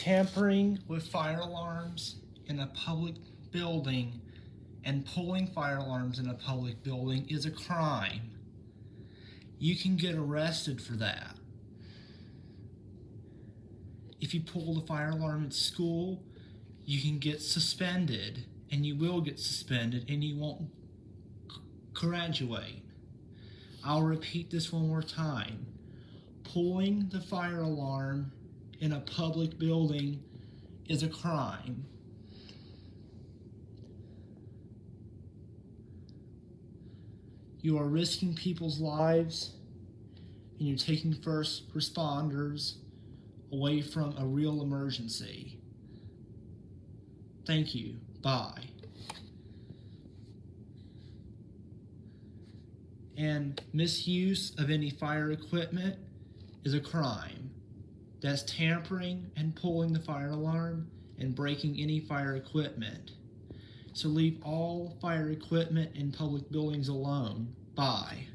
Tampering with fire alarms in a public building and pulling fire alarms in a public building is a crime. You can get arrested for that. If you pull the fire alarm at school, you can get suspended, and you will get suspended, and you won't graduate. I'll repeat this one more time. Pulling the fire alarm in a public building is a crime. You are risking people's lives, and you're taking first responders away from a real emergency. Thank you. Bye. And misuse of any fire equipment is a crime. That's tampering and pulling the fire alarm and breaking any fire equipment. So leave all fire equipment in public buildings alone. Bye.